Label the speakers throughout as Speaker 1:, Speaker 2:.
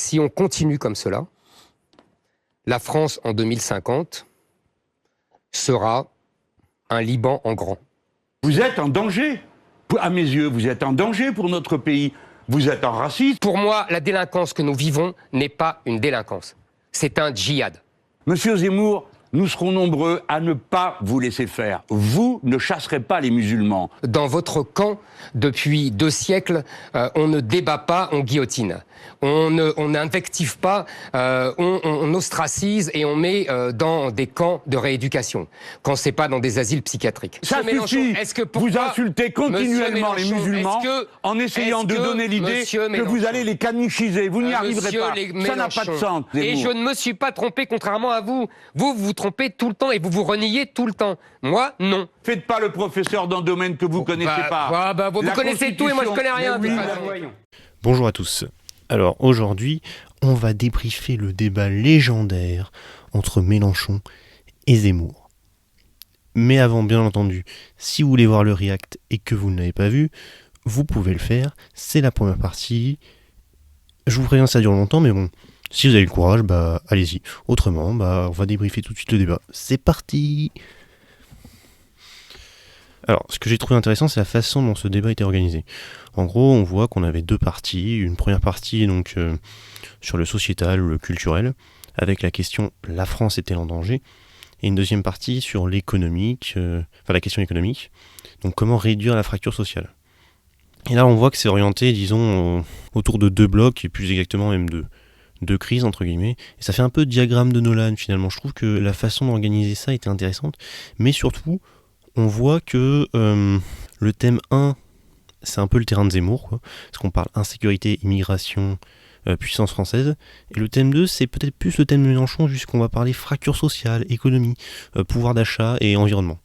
Speaker 1: si on continue comme cela, la France en 2050 sera un Liban en grand.
Speaker 2: Vous êtes en danger. À mes yeux, vous êtes en danger pour notre pays. Vous êtes un raciste.
Speaker 1: Pour moi, la délinquance que nous vivons n'est pas une délinquance. C'est un djihad.
Speaker 2: Monsieur Zemmour, nous serons nombreux à ne pas vous laisser faire. Vous ne chasserez pas les musulmans.
Speaker 1: Dans votre camp, depuis 2 siècles, on ne débat pas, on guillotine. On n'invective pas, on ostracise et on met dans des camps de rééducation, quand c'est pas dans des asiles psychiatriques.
Speaker 2: Ça suffit. Vous insultez continuellement les musulmans en essayant de donner l'idée que vous allez les canichiser. Vous n'y arriverez pas. Ça n'a pas de sens.
Speaker 1: Et je ne me suis pas trompé, contrairement à vous. Vous vous trompez tout le temps et vous vous reniez tout le temps. Moi, non.
Speaker 2: Faites pas le professeur d'un domaine que vous connaissez pas.
Speaker 1: Vous connaissez tout et moi je connais rien.
Speaker 3: Bonjour à tous. Alors aujourd'hui, on va débriefer le débat légendaire entre Mélenchon et Zemmour. Mais avant, bien entendu, si vous voulez voir le react et que vous ne l'avez pas vu, vous pouvez le faire, c'est la première partie. Je vous préviens, ça dure longtemps, mais bon, si vous avez le courage, allez-y. Autrement, on va débriefer tout de suite le débat. C'est parti! Alors, ce que j'ai trouvé intéressant, c'est la façon dont ce débat était organisé. En gros, on voit qu'on avait 2 parties. Une première partie donc sur le sociétal ou le culturel, avec la question « La France est-elle en danger ?» et une deuxième partie sur l'économique, la question économique, donc comment réduire la fracture sociale. Et là, on voit que c'est orienté, disons, autour de 2 blocs, et plus exactement même de 2 crises, entre guillemets. Et ça fait un peu diagramme de Nolan, finalement. Je trouve que la façon d'organiser ça était intéressante, mais surtout, on voit que le thème 1, c'est un peu le terrain de Zemmour, quoi, parce qu'on parle insécurité, immigration, puissance française. Et le thème 2, c'est peut-être plus le thème de Mélenchon, puisqu'on va parler fracture sociale, économie, pouvoir d'achat et environnement.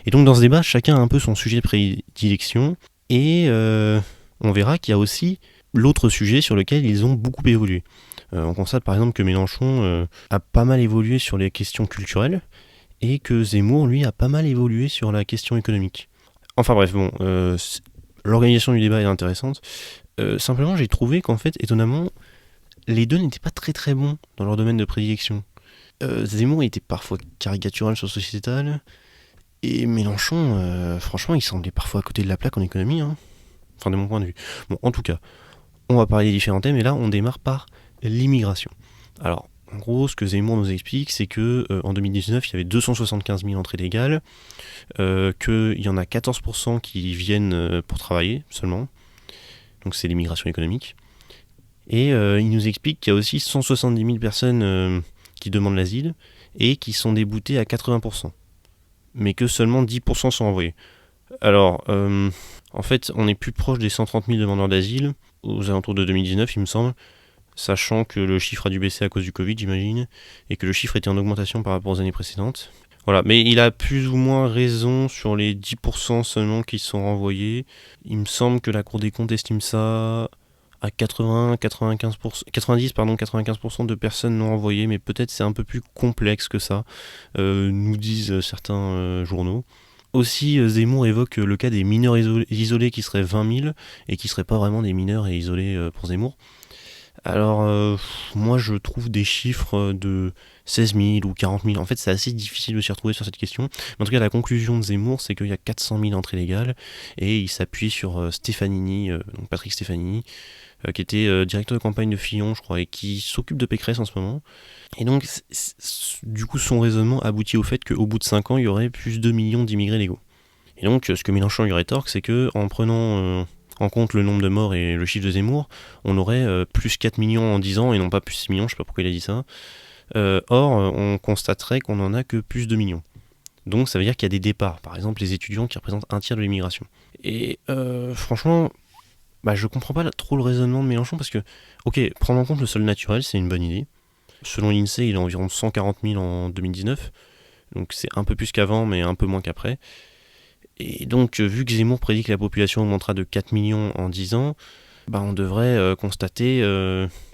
Speaker 3: Et donc dans ce débat, chacun a un peu son sujet de prédilection, et on verra qu'il y a aussi l'autre sujet sur lequel ils ont beaucoup évolué. On constate par exemple que Mélenchon a pas mal évolué sur les questions culturelles, et que Zemmour, lui, a pas mal évolué sur la question économique. Enfin bref, bon, l'organisation du débat est intéressante. Simplement, j'ai trouvé qu'en fait, étonnamment, les deux n'étaient pas très très bons dans leur domaine de prédilection. Zemmour était parfois caricatural sur le sociétal, et Mélenchon, franchement, il semblait parfois à côté de la plaque en économie, hein. Enfin, de mon point de vue. Bon, en tout cas, on va parler des différents thèmes, et là, on démarre par l'immigration. Alors, en gros, ce que Zemmour nous explique, c'est que en 2019, il y avait 275 000 entrées légales, qu'il y en a 14% qui viennent pour travailler seulement, donc c'est l'immigration économique. Et il nous explique qu'il y a aussi 170 000 personnes qui demandent l'asile et qui sont déboutées à 80%, mais que seulement 10% sont envoyés. Alors, en fait, on est plus proche des 130 000 demandeurs d'asile aux alentours de 2019, il me semble, sachant que le chiffre a dû baisser à cause du Covid, j'imagine, et que le chiffre était en augmentation par rapport aux années précédentes. Voilà, mais il a plus ou moins raison sur les 10% seulement qui sont renvoyés. Il me semble que la Cour des comptes estime ça à 95% de personnes non renvoyées, mais peut-être c'est un peu plus complexe que ça, nous disent certains journaux. Aussi, Zemmour évoque le cas des mineurs isolés qui seraient 20 000, et qui ne seraient pas vraiment des mineurs et isolés pour Zemmour. Alors, moi je trouve des chiffres de 16 000 ou 40 000. En fait, c'est assez difficile de s'y retrouver sur cette question. Mais en tout cas, la conclusion de Zemmour, c'est qu'il y a 400 000 entrées légales. Et il s'appuie sur Stefanini, donc Patrick Stefanini, qui était directeur de campagne de Fillon, je crois, et qui s'occupe de Pécresse en ce moment. Et donc, du coup, son raisonnement aboutit au fait qu'au bout de 5 ans, il y aurait plus de 2 millions d'immigrés légaux. Et donc, ce que Mélenchon lui rétorque, c'est qu'en prenant en compte le nombre de morts et le chiffre de Zemmour, on aurait plus 4 millions en 10 ans et non pas plus 6 millions, je sais pas pourquoi il a dit ça. Or, on constaterait qu'on n'en a que plus de 2 millions. Donc ça veut dire qu'il y a des départs, par exemple les étudiants qui représentent un tiers de l'immigration. Et franchement, je comprends pas trop le raisonnement de Mélenchon parce que, ok, prendre en compte le sol naturel, c'est une bonne idée. Selon l'INSEE, il est environ 140 000 en 2019, donc c'est un peu plus qu'avant, mais un peu moins qu'après. Et donc, vu que Zemmour prédit que la population augmentera de 4 millions en 10 ans, on devrait constater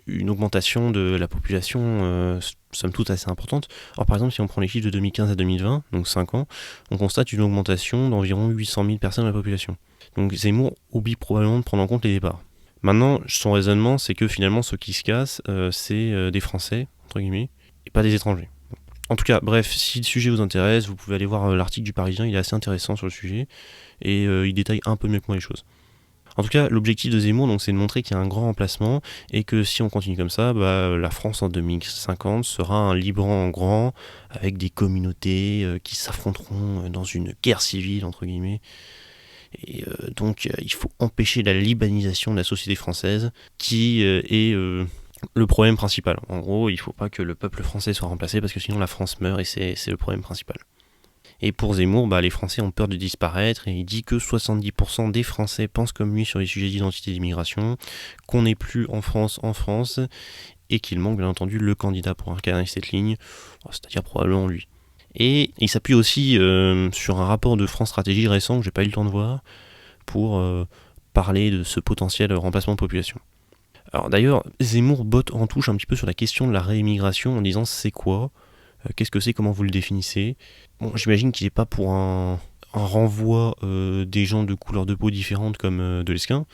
Speaker 3: une augmentation de la population, somme toute assez importante. Or, par exemple, si on prend les chiffres de 2015 à 2020, donc 5 ans, on constate une augmentation d'environ 800 000 personnes de la population. Donc Zemmour oublie probablement de prendre en compte les départs. Maintenant, son raisonnement, c'est que finalement, ceux qui se cassent, c'est des Français, entre guillemets, et pas des étrangers. En tout cas, bref, si le sujet vous intéresse, vous pouvez aller voir l'article du Parisien, il est assez intéressant sur le sujet, et il détaille un peu mieux que moi les choses. En tout cas, l'objectif de Zemmour, donc, c'est de montrer qu'il y a un grand remplacement, et que si on continue comme ça, la France en 2050 sera un Liban en grand, avec des communautés qui s'affronteront dans une guerre civile, entre guillemets. Et donc, il faut empêcher la libanisation de la société française, qui est... le problème principal. En gros, il ne faut pas que le peuple français soit remplacé parce que sinon la France meurt et c'est le problème principal. Et pour Zemmour, les Français ont peur de disparaître et il dit que 70% des Français pensent comme lui sur les sujets d'identité et d'immigration, qu'on n'est plus en France et qu'il manque bien entendu le candidat pour incarner cette ligne, c'est-à-dire probablement lui. Et il s'appuie aussi sur un rapport de France Stratégie récent que j'ai pas eu le temps de voir pour parler de ce potentiel remplacement de population. Alors d'ailleurs, Zemmour botte en touche un petit peu sur la question de la réimmigration en disant c'est quoi, qu'est-ce que c'est, comment vous le définissez. Bon, j'imagine qu'il n'est pas pour un renvoi des gens de couleur de peau différentes comme de Lesquin,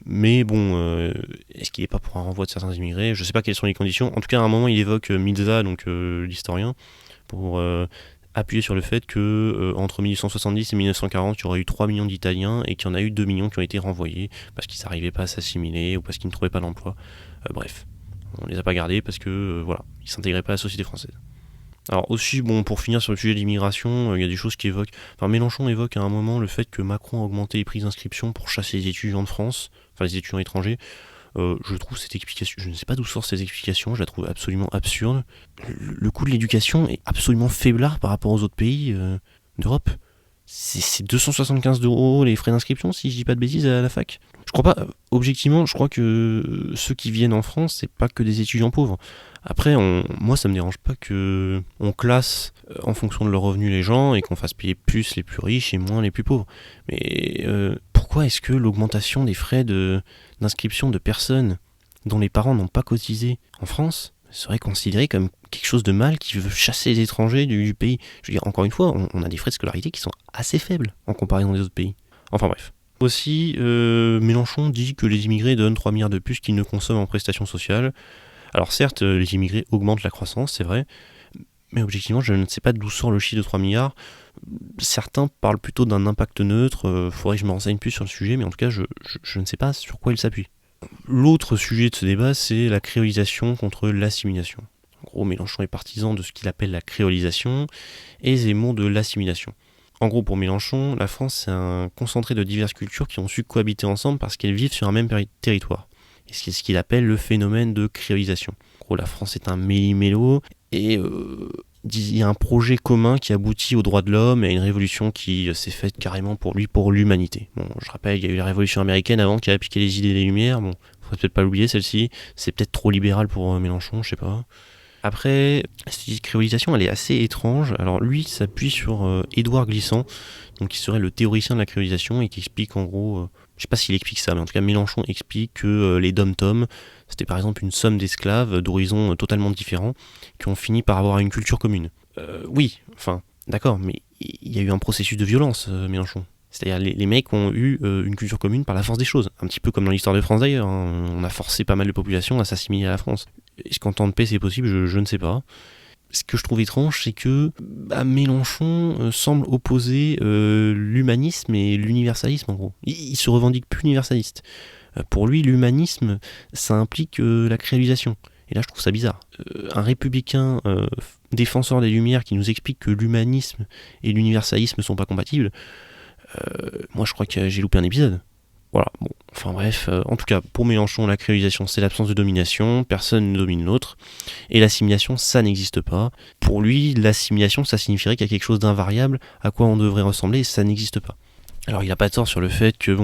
Speaker 3: mais bon, est-ce qu'il n'est pas pour un renvoi de certains immigrés ? Je ne sais pas quelles sont les conditions. En tout cas, à un moment, il évoque Milza, donc l'historien, pour appuyer sur le fait que entre 1870 et 1940, il y aurait eu 3 millions d'Italiens et qu'il y en a eu 2 millions qui ont été renvoyés parce qu'ils n'arrivaient pas à s'assimiler ou parce qu'ils ne trouvaient pas d'emploi. Bref, on les a pas gardés parce que ils ne s'intégraient pas à la société française. Alors aussi, pour finir sur le sujet de l'immigration, il y a des choses qui évoquent... Mélenchon évoque à un moment le fait que Macron a augmenté les prix d'inscription pour chasser les étudiants de France, enfin les étudiants étrangers. Je trouve cette explication, je ne sais pas d'où sortent ces explications, je la trouve absolument absurde. Le coût de l'éducation est absolument faiblard par rapport aux autres pays d'Europe. C'est 275 € les frais d'inscription, si je dis pas de bêtises, à la fac. Je crois pas, objectivement, je crois que ceux qui viennent en France, c'est pas que des étudiants pauvres. Après, moi ça me dérange pas que on classe en fonction de leurs revenus les gens et qu'on fasse payer plus les plus riches et moins les plus pauvres. Mais pourquoi est-ce que l'augmentation des frais d'inscription de personnes dont les parents n'ont pas cotisé en France serait considéré comme quelque chose de mal qui veut chasser les étrangers du pays? Je veux dire, encore une fois, on a des frais de scolarité qui sont assez faibles en comparaison des autres pays. Enfin bref. Aussi, Mélenchon dit que les immigrés donnent 3 milliards de plus qu'ils ne consomment en prestations sociales. Alors certes, les immigrés augmentent la croissance, c'est vrai, mais objectivement, je ne sais pas d'où sort le chiffre de 3 milliards. Certains parlent plutôt d'un impact neutre, faudrait que je me renseigne plus sur le sujet, mais en tout cas, je ne sais pas sur quoi il s'appuie. L'autre sujet de ce débat, c'est la créolisation contre l'assimilation. En gros, Mélenchon est partisan de ce qu'il appelle la créolisation, et Zemmour de l'assimilation. En gros, pour Mélenchon, la France, c'est un concentré de diverses cultures qui ont su cohabiter ensemble parce qu'elles vivent sur un même territoire. Et c'est ce qu'il appelle le phénomène de créolisation. En gros, la France est un méli-mélo, et il y a un projet commun qui aboutit aux droits de l'homme et à une révolution qui s'est faite carrément pour l'humanité. Bon, je rappelle, il y a eu la révolution américaine avant qui a appliqué les idées des Lumières. Bon, faudrait peut-être pas l'oublier celle-ci. C'est peut-être trop libéral pour Mélenchon, je sais pas. Après, cette créolisation, elle est assez étrange. Alors lui s'appuie sur Édouard Glissant, donc qui serait le théoricien de la créolisation et qui explique en gros, je sais pas s'il explique ça, mais en tout cas Mélenchon explique que les dom-toms, c'était par exemple une somme d'esclaves d'horizons totalement différents qui ont fini par avoir une culture commune. Oui, enfin, d'accord, mais il y a eu un processus de violence, Mélenchon. C'est-à-dire les mecs ont eu une culture commune par la force des choses. Un petit peu comme dans l'histoire de France d'ailleurs. On a forcé pas mal de populations à s'assimiler à la France. Est-ce qu'en temps de paix c'est possible ? Je ne sais pas. Ce que je trouve étrange, c'est que Mélenchon semble opposer l'humanisme et l'universalisme en gros. Il se revendique plus universaliste. Pour lui, l'humanisme, ça implique la créolisation. Et là, je trouve ça bizarre. Un républicain défenseur des Lumières qui nous explique que l'humanisme et l'universalisme ne sont pas compatibles, moi je crois que j'ai loupé un épisode. Voilà, bon, enfin bref, en tout cas, pour Mélenchon, la créolisation, c'est l'absence de domination, personne ne domine l'autre, et l'assimilation, ça n'existe pas. Pour lui, l'assimilation, ça signifierait qu'il y a quelque chose d'invariable à quoi on devrait ressembler, et ça n'existe pas. Alors il n'a pas tort sur le fait que,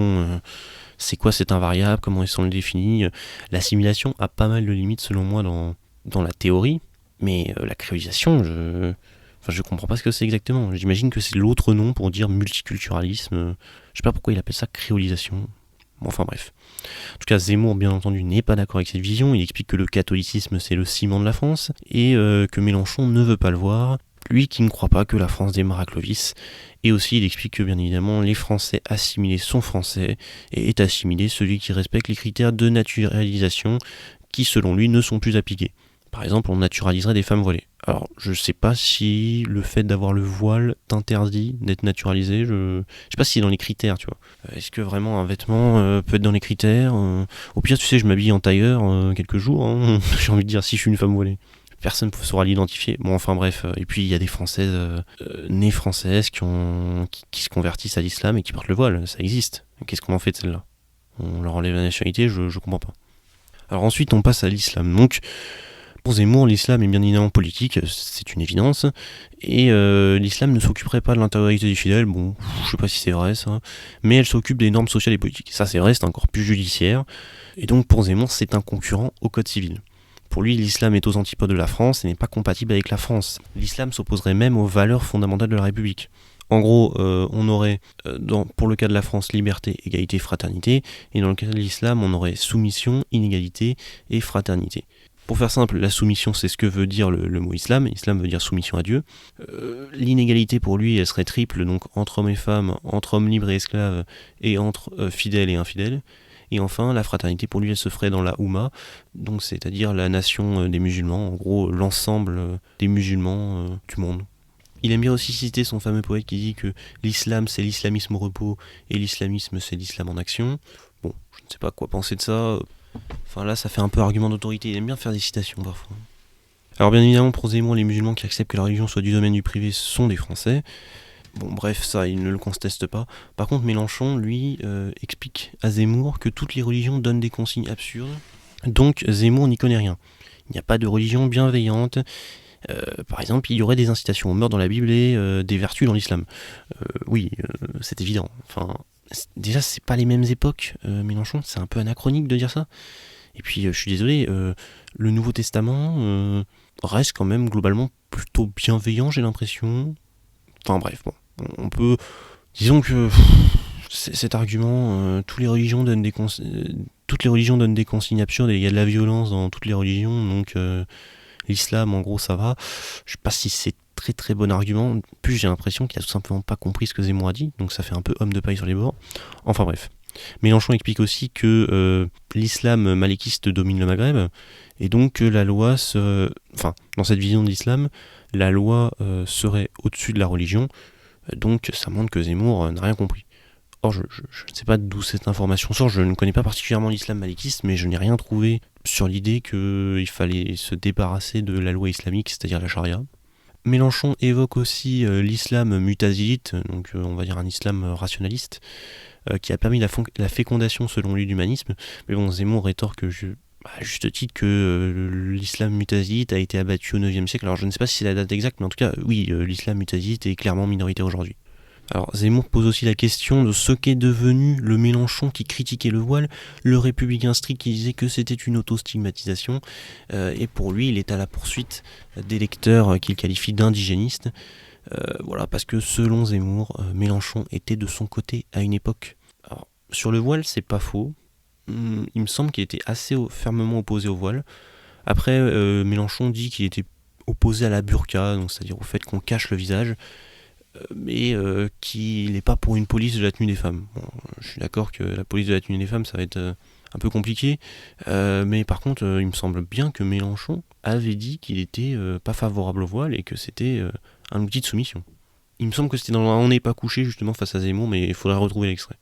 Speaker 3: c'est quoi cet invariable, comment ils sont le définis. L'assimilation a pas mal de limites, selon moi, dans la théorie, mais la créolisation, je comprends pas ce que c'est exactement. J'imagine que c'est l'autre nom pour dire multiculturalisme. Je sais pas pourquoi il appelle ça créolisation. Bon, enfin bref. En tout cas, Zemmour, bien entendu, n'est pas d'accord avec cette vision. Il explique que le catholicisme, c'est le ciment de la France et que Mélenchon ne veut pas le voir. Lui qui ne croit pas que la France démarre à Clovis, et aussi il explique que bien évidemment les Français assimilés sont Français, et est assimilé celui qui respecte les critères de naturalisation qui selon lui ne sont plus appliqués. Par exemple, on naturaliserait des femmes voilées. Alors, je sais pas si le fait d'avoir le voile t'interdit d'être naturalisé, je sais pas si c'est dans les critères, tu vois. Est-ce que vraiment un vêtement peut être dans les critères Au pire, tu sais, je m'habille en tailleur quelques jours, hein. J'ai envie de dire si je suis une femme voilée. Personne ne saura l'identifier. Bon, enfin bref. Et puis, il y a des Françaises nées françaises qui se convertissent à l'islam et qui portent le voile. Ça existe. Qu'est-ce qu'on en fait de celle-là? On leur enlève la nationalité, je comprends pas. Alors ensuite, on passe à l'islam. Donc, pour Zemmour, l'islam est bien évidemment politique, c'est une évidence, et l'islam ne s'occuperait pas de l'intégralité des fidèles, bon, je sais pas si c'est vrai ça, mais elle s'occupe des normes sociales et politiques. Ça c'est vrai, c'est encore plus judiciaire, et donc pour Zemmour, c'est un concurrent au code civil. Pour lui, l'islam est aux antipodes de la France et n'est pas compatible avec la France. L'islam s'opposerait même aux valeurs fondamentales de la République. En gros, on aurait, pour le cas de la France, liberté, égalité, fraternité, et dans le cas de l'islam, on aurait soumission, inégalité et fraternité. Pour faire simple, la soumission, c'est ce que veut dire le mot islam. Islam veut dire soumission à Dieu. L'inégalité, pour lui, elle serait triple, donc entre hommes et femmes, entre hommes libres et esclaves, et entre fidèles et infidèles. Et enfin, la fraternité, pour lui, elle se ferait dans la Oumma, donc c'est-à-dire la nation des musulmans, en gros, l'ensemble des musulmans du monde. Il aime bien aussi citer son fameux poète qui dit que l'islam, c'est l'islamisme au repos, et l'islamisme, c'est l'islam en action. Bon, je ne sais pas quoi penser de ça. Enfin là, ça fait un peu argument d'autorité. Il aime bien faire des citations parfois. Alors bien évidemment, pour Zemmour, les musulmans qui acceptent que la religion soit du domaine du privé sont des Français. Bon bref, ça, il ne le conteste pas. Par contre, Mélenchon, lui, explique à Zemmour que toutes les religions donnent des consignes absurdes. Donc Zemmour n'y connaît rien. Il n'y a pas de religion bienveillante. Par exemple, il y aurait des incitations au meurtre dans la Bible et des vertus dans l'islam. Oui, c'est évident. Enfin, déjà, c'est pas les mêmes époques, Mélenchon, c'est un peu anachronique de dire ça. Et puis, je suis désolé, le Nouveau Testament reste quand même globalement plutôt bienveillant, j'ai l'impression. Enfin bref, bon, on peut... Disons que cet argument, toutes les religions donnent des consignes absurdes et il y a de la violence dans toutes les religions, donc l'islam, en gros, ça va. Je sais pas si c'est très très bon argument. Plus j'ai l'impression qu'il a tout simplement pas compris ce que Zemmour a dit, donc ça fait un peu homme de paille sur les bords. Enfin bref. Mélenchon explique aussi que l'islam malékiste domine le Maghreb, et donc que la loi enfin, dans cette vision de l'islam, la loi serait au-dessus de la religion, donc ça montre que Zemmour n'a rien compris. Or, je ne sais pas d'où cette information sort, je ne connais pas particulièrement l'islam malékiste, mais je n'ai rien trouvé sur l'idée qu'il fallait se débarrasser de la loi islamique, c'est-à-dire la charia. Mélenchon évoque aussi l'islam mutazilite, donc on va dire un islam rationaliste, qui a permis la fécondation selon lui de l'humanisme. Mais bon, Zemmour rétorque à juste titre que l'islam mutazilite a été abattu au 9e siècle. Alors je ne sais pas si c'est la date exacte, mais en tout cas, oui, l'islam mutazilite est clairement minoritaire aujourd'hui. Alors Zemmour pose aussi la question de ce qu'est devenu le Mélenchon qui critiquait le voile, le républicain strict qui disait que c'était une auto-stigmatisation, et pour lui il est à la poursuite d'électeurs qu'il qualifie d'indigénistes, voilà, parce que selon Zemmour, Mélenchon était de son côté à une époque. Alors sur le voile c'est pas faux, il me semble qu'il était assez fermement opposé au voile. Après Mélenchon dit qu'il était opposé à la burqa, donc c'est-à-dire au fait qu'on cache le visage, mais qu'il n'est pas pour une police de la tenue des femmes. Bon, je suis d'accord que la police de la tenue des femmes, ça va être un peu compliqué, mais par contre, il me semble bien que Mélenchon avait dit qu'il était pas favorable au voile et que c'était un outil de soumission. Il me semble que c'était dans On n'est pas couché, justement, face à Zemmour, mais il faudrait retrouver l'extrait.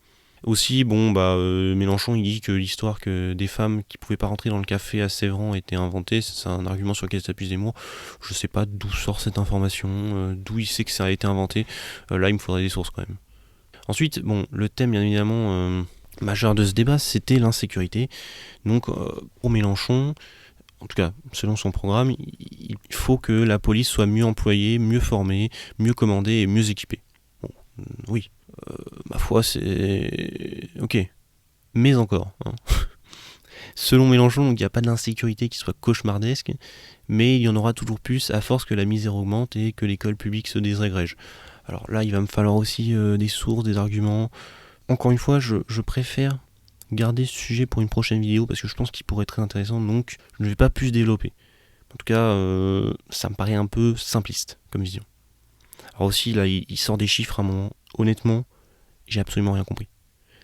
Speaker 3: Aussi, Mélenchon, il dit que l'histoire que des femmes qui pouvaient pas rentrer dans le café à Sévran était inventée, c'est un argument sur lequel s'appuie Zemmour. Je sais pas d'où sort cette information, d'où il sait que ça a été inventé. Là, il me faudrait des sources quand même. Ensuite, le thème, bien évidemment, majeur de ce débat, c'était l'insécurité. Donc, pour Mélenchon, en tout cas, selon son programme, il faut que la police soit mieux employée, mieux formée, mieux commandée et mieux équipée. Bon, oui. Ma foi, c'est... Ok. Mais encore. Hein. Selon Mélenchon, il n'y a pas d'insécurité qui soit cauchemardesque, mais il y en aura toujours plus à force que la misère augmente et que l'école publique se désagrège. Alors là, il va me falloir aussi des sources, des arguments. Encore une fois, je préfère garder ce sujet pour une prochaine vidéo parce que je pense qu'il pourrait être très intéressant, donc je ne vais pas plus développer. En tout cas, ça me paraît un peu simpliste comme vision. Alors aussi, là, il sort des chiffres à un moment. Honnêtement, j'ai absolument rien compris.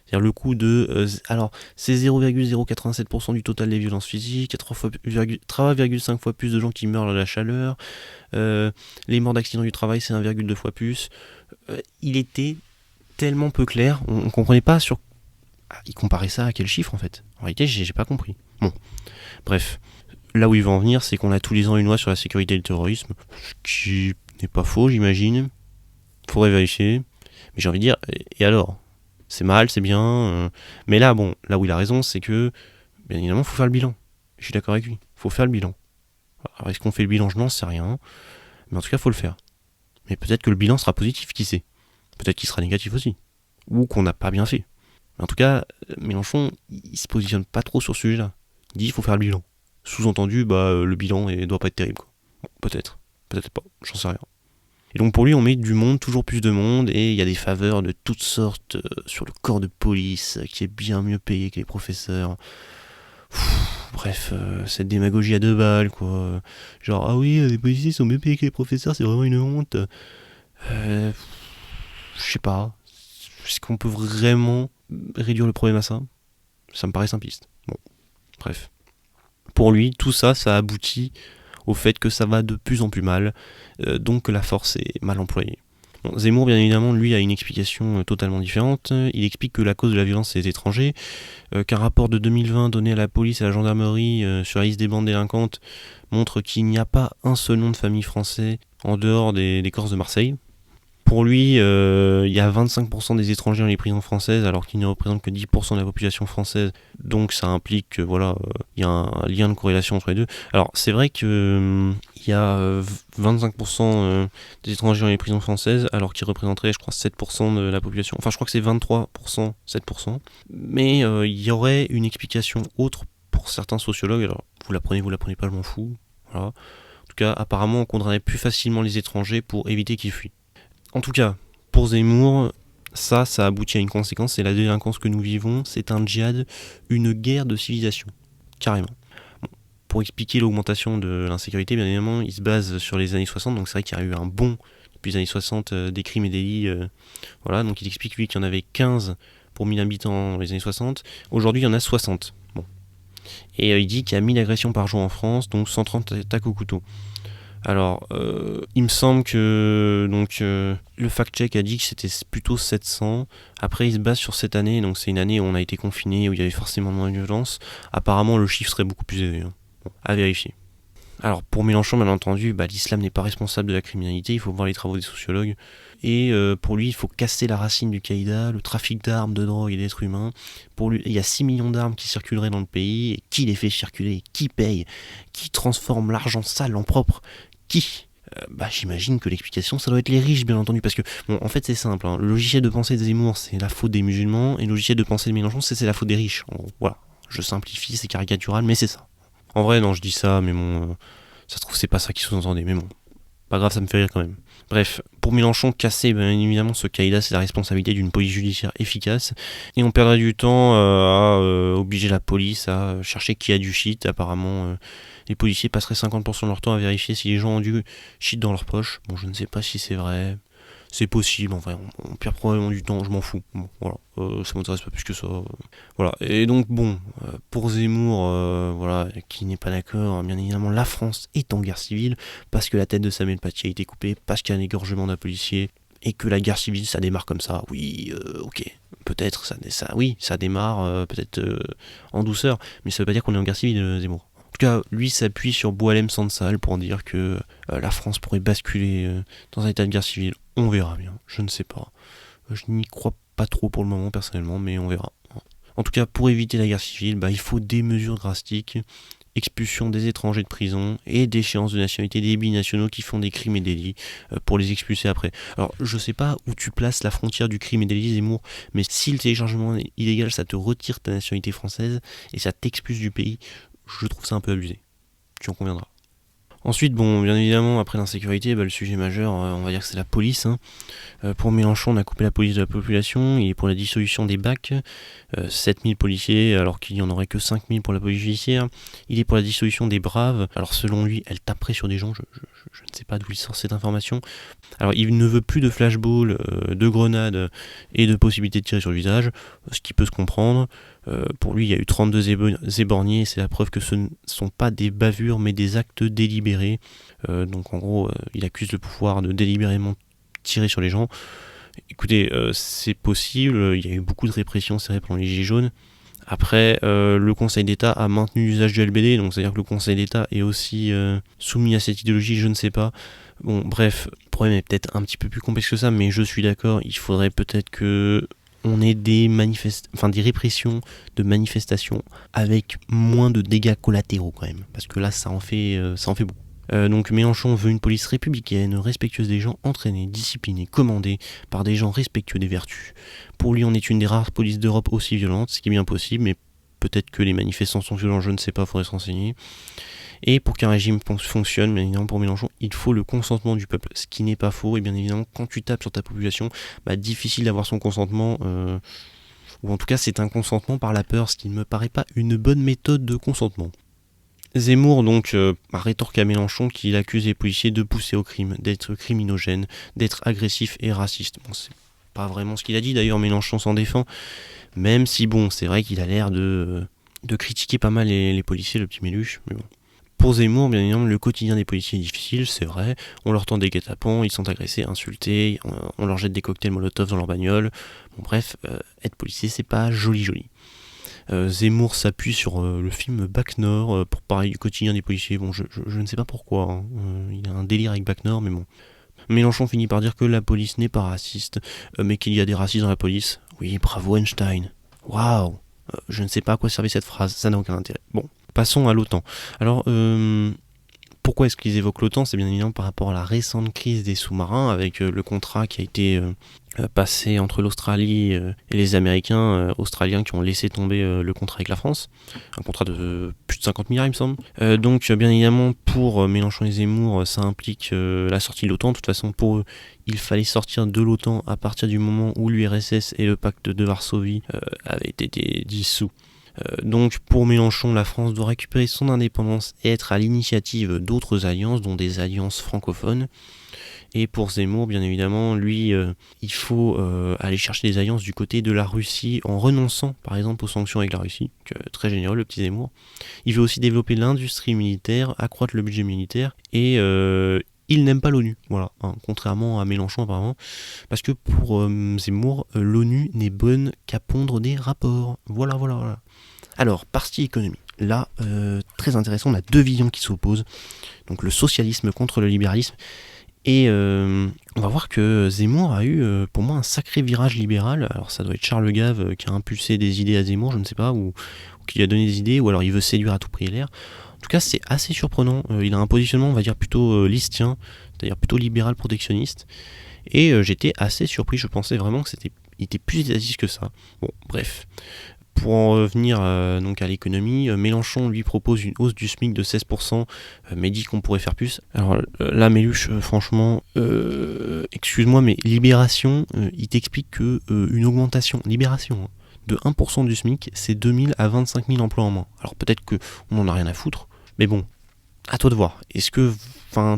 Speaker 3: C'est-à-dire le coût de... alors, c'est 0,087% du total des violences physiques, 3,5 fois plus de gens qui meurent à la chaleur, les morts d'accidents du travail, c'est 1,2 fois plus. Il était tellement peu clair, on ne comprenait pas sur... il comparait ça à quel chiffre, en fait. En réalité, j'ai pas compris. Bon, bref. Là où il va en venir, c'est qu'on a tous les ans une loi sur la sécurité et le terrorisme, ce qui n'est pas faux, j'imagine. Faudrait vérifier. Mais j'ai envie de dire, et alors ? C'est mal, c'est bien. Mais là, bon, là où il a raison, c'est que, bien évidemment, il faut faire le bilan. Je suis d'accord avec lui. Il faut faire le bilan. Alors, est-ce qu'on fait le bilan ? Je n'en sais rien. Mais en tout cas, il faut le faire. Mais peut-être que le bilan sera positif, qui sait ? Peut-être qu'il sera négatif aussi. Ou qu'on n'a pas bien fait. Mais en tout cas, Mélenchon, il se positionne pas trop sur ce sujet-là. Il dit qu'il faut faire le bilan. Sous-entendu, le bilan ne doit pas être terrible, quoi. Bon, peut-être pas, j'en sais rien. Et donc pour lui, on met du monde, toujours plus de monde, et il y a des faveurs de toutes sortes sur le corps de police, qui est bien mieux payé que les professeurs. Bref, cette démagogie à 2 balles, quoi. Genre, ah oui, les policiers sont mieux payés que les professeurs, c'est vraiment une honte. Je sais pas. Est-ce qu'on peut vraiment réduire le problème à ça ? Ça me paraît simpliste. Bon, bref. Pour lui, tout ça, ça aboutit au fait que ça va de plus en plus mal, donc que la force est mal employée. Bon, Zemmour, bien évidemment, lui a une explication totalement différente. Il explique que la cause de la violence, c'est les étrangers, qu'un rapport de 2020 donné à la police et à la gendarmerie sur la liste des bandes délinquantes montre qu'il n'y a pas un seul nom de famille français en dehors des Corses de Marseille. Pour lui, il y a 25% des étrangers dans les prisons françaises, alors qu'ils ne représentent que 10% de la population française. Donc ça implique que il y a un lien de corrélation entre les deux. Alors c'est vrai que il y a 25% des étrangers dans les prisons françaises, alors qu'ils représenteraient, je crois, 7% de la population. Enfin, je crois que c'est 23%, 7%. Mais il y aurait une explication autre pour certains sociologues. Alors vous la prenez pas, je m'en fous. Voilà. En tout cas, apparemment, on condamnerait plus facilement les étrangers pour éviter qu'ils fuient. En tout cas, pour Zemmour, ça aboutit à une conséquence, c'est la délinquance que nous vivons, c'est un djihad, une guerre de civilisation, carrément. Bon, pour expliquer l'augmentation de l'insécurité, bien évidemment, il se base sur les années 60, donc c'est vrai qu'il y a eu un bond depuis les années 60 des crimes et délits, voilà, donc il explique lui qu'il y en avait 15 pour 1000 habitants dans les années 60, aujourd'hui il y en a 60. Bon. Et il dit qu'il y a 1000 agressions par jour en France, donc 130 attaques au couteau. Alors, il me semble que le fact-check a dit que c'était plutôt 700. Après, il se base sur cette année, donc c'est une année où on a été confiné, où il y avait forcément moins de violence. Apparemment, le chiffre serait beaucoup plus élevé. Bon, à vérifier. Alors, pour Mélenchon, bien entendu, l'islam n'est pas responsable de la criminalité, il faut voir les travaux des sociologues. Et pour lui, il faut casser la racine du caïda, le trafic d'armes, de drogue et d'êtres humains. Pour lui, il y a 6 millions d'armes qui circuleraient dans le pays. Et qui les fait circuler ? Qui paye ? Qui transforme l'argent sale en propre ? Qui ? J'imagine que l'explication, ça doit être les riches, bien entendu. Parce que, en fait, c'est simple. Hein. Le logiciel de pensée de Zemmour, c'est la faute des musulmans. Et le logiciel de pensée de Mélenchon, c'est la faute des riches. Voilà. Je simplifie, c'est caricatural, mais c'est ça. En vrai, non, je dis ça, mais ça se trouve, c'est pas ça qui sous-entendait. Mais bon, pas grave, ça me fait rire quand même. Bref, pour Mélenchon, casser, bien évidemment, ce caïda, c'est la responsabilité d'une police judiciaire efficace. Et on perdrait du temps à obliger la police à chercher qui a du shit. Apparemment, les policiers passeraient 50% de leur temps à vérifier si les gens ont du shit dans leur poche. Bon, je ne sais pas si c'est vrai. C'est possible, en vrai, on perd probablement du temps, je m'en fous. Bon, voilà, ça m'intéresse pas plus que ça. Voilà, et donc pour Zemmour, qui n'est pas d'accord, bien évidemment, la France est en guerre civile, parce que la tête de Samuel Paty a été coupée, parce qu'il y a un égorgement d'un policier, et que la guerre civile, ça démarre comme ça. Oui, ok, peut-être, ça démarre peut-être en douceur, mais ça veut pas dire qu'on est en guerre civile, Zemmour. En tout cas, lui s'appuie sur Boualem Sansal pour dire que la France pourrait basculer dans un état de guerre civile. On verra bien, je ne sais pas. Je n'y crois pas trop pour le moment personnellement, mais on verra. En tout cas, pour éviter la guerre civile, il faut des mesures drastiques, expulsion des étrangers de prison et déchéance de nationalité des binationaux qui font des crimes et délits pour les expulser après. Alors, je sais pas où tu places la frontière du crime et délit, Zemmour, mais si le téléchargement illégal, ça te retire ta nationalité française et ça t'expulse du pays, je trouve ça un peu abusé. Tu en conviendras. Ensuite, bon, bien évidemment, après l'insécurité, le sujet majeur, on va dire que c'est la police. Pour Mélenchon, on a coupé la police de la population. Il est pour la dissolution des BAC, 7000 policiers, alors qu'il n'y en aurait que 5000 pour la police judiciaire. Il est pour la dissolution des braves. Alors selon lui, elle taperait sur des gens. Je ne sais pas d'où il sort cette information. Alors il ne veut plus de flashball, de grenades et de possibilité de tirer sur le visage, ce qui peut se comprendre. Pour lui, il y a eu 32 éborgnés, c'est la preuve que ce ne sont pas des bavures, mais des actes délibérés. Donc en gros, il accuse le pouvoir de délibérément tirer sur les gens. Écoutez, c'est possible, il y a eu beaucoup de répression, c'est vrai, pendant les Gilets jaunes. Après, le Conseil d'État a maintenu l'usage du LBD, donc c'est-à-dire que le Conseil d'État est aussi soumis à cette idéologie, je ne sais pas. Bon, bref, le problème est peut-être un petit peu plus complexe que ça, mais je suis d'accord, il faudrait peut-être que on ait des répressions de manifestations avec moins de dégâts collatéraux quand même, parce que là, ça en fait beaucoup. Donc Mélenchon veut une police républicaine, respectueuse des gens, entraînée, disciplinée, commandée par des gens respectueux des vertus. Pour lui, on est une des rares polices d'Europe aussi violentes, ce qui est bien possible, mais peut-être que les manifestants sont violents, je ne sais pas, faudrait se renseigner. Et pour qu'un régime fonctionne, bien évidemment pour Mélenchon, il faut le consentement du peuple, ce qui n'est pas faux, et bien évidemment quand tu tapes sur ta population, difficile d'avoir son consentement, ou en tout cas c'est un consentement par la peur, ce qui ne me paraît pas une bonne méthode de consentement. Zemmour donc a rétorqué à Mélenchon qu'il accuse les policiers de pousser au crime, d'être criminogènes, d'être agressifs et racistes. Bon, c'est pas vraiment ce qu'il a dit, d'ailleurs Mélenchon s'en défend, même si bon, c'est vrai qu'il a l'air de critiquer pas mal les policiers, le petit Méluche, mais bon. Pour Zemmour, bien évidemment, le quotidien des policiers est difficile, c'est vrai. On leur tend des guet-apens, ils sont agressés, insultés, on leur jette des cocktails Molotov dans leur bagnole. Bon, bref, être policier, c'est pas joli. Zemmour s'appuie sur le film Bac Nord pour parler du quotidien des policiers. Bon, je ne sais pas pourquoi. Il a un délire avec Bac Nord, mais bon. Mélenchon finit par dire que la police n'est pas raciste, mais qu'il y a des racistes dans la police. Oui, bravo Einstein. Waouh. Je ne sais pas à quoi servait cette phrase, ça n'a aucun intérêt. Bon. Passons à l'OTAN. Alors, pourquoi est-ce qu'ils évoquent l'OTAN ? C'est bien évidemment par rapport à la récente crise des sous-marins, avec le contrat qui a été passé entre l'Australie et les Américains australiens qui ont laissé tomber le contrat avec la France. Un contrat de plus de 50 milliards, il me semble. Donc, bien évidemment, pour Mélenchon et Zemmour, ça implique la sortie de l'OTAN. De toute façon, pour eux, il fallait sortir de l'OTAN à partir du moment où l'URSS et le pacte de Varsovie avaient été dissous. Donc pour Mélenchon, la France doit récupérer son indépendance et être à l'initiative d'autres alliances, dont des alliances francophones. Et pour Zemmour, bien évidemment, lui, il faut aller chercher des alliances du côté de la Russie en renonçant, par exemple, aux sanctions avec la Russie. Très généreux, le petit Zemmour. Il veut aussi développer l'industrie militaire, accroître le budget militaire et il n'aime pas l'ONU, voilà, contrairement à Mélenchon apparemment, parce que pour Zemmour, l'ONU n'est bonne qu'à pondre des rapports. Voilà. Alors, partie économie. Là, très intéressant, on a deux visions qui s'opposent. Donc le socialisme contre le libéralisme. Et on va voir que Zemmour a eu, pour moi, un sacré virage libéral. Alors ça doit être Charles Gave qui a impulsé des idées à Zemmour, je ne sais pas, ou qui lui a donné des idées, ou alors il veut séduire à tout prix LR. En tout cas, c'est assez surprenant. Il a un positionnement, on va dire, plutôt listien, c'est-à-dire plutôt libéral protectionniste. Et j'étais assez surpris, je pensais vraiment que il était plus étatiste que ça. Bon, bref. Pour en revenir donc à l'économie, Mélenchon lui propose une hausse du SMIC de 16%, mais dit qu'on pourrait faire plus. Alors là, Méluche, franchement, excuse-moi, mais Libération, il t'explique que une augmentation, Libération, de 1% du SMIC, c'est 2000 à 25 000 emplois en moins. Alors peut-être qu'on n'en a rien à foutre, mais bon, à toi de voir. Est-ce que,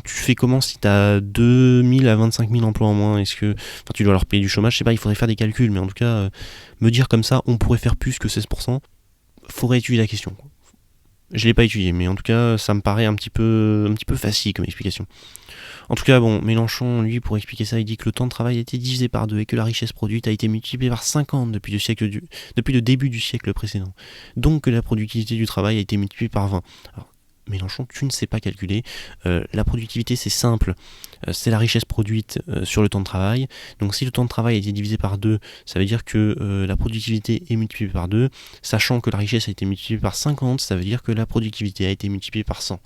Speaker 3: tu fais comment si t'as 2000 à 25 000 emplois en moins ? Est-ce que, tu dois leur payer du chômage ? Je sais pas, il faudrait faire des calculs, mais en tout cas, me dire comme ça, on pourrait faire plus que 16%, faudrait étudier la question, quoi. Je l'ai pas étudié, mais en tout cas, ça me paraît un petit peu facile comme explication. En tout cas, bon, Mélenchon, lui, pour expliquer ça, il dit que le temps de travail a été divisé par 2 et que la richesse produite a été multipliée par 50 depuis le début du siècle précédent. Donc que la productivité du travail a été multipliée par 20. Alors, Mélenchon, tu ne sais pas calculer. La productivité, c'est simple. C'est la richesse produite sur le temps de travail. Donc si le temps de travail a été divisé par 2, ça veut dire que la productivité est multipliée par 2. Sachant que la richesse a été multipliée par 50, ça veut dire que la productivité a été multipliée par 100.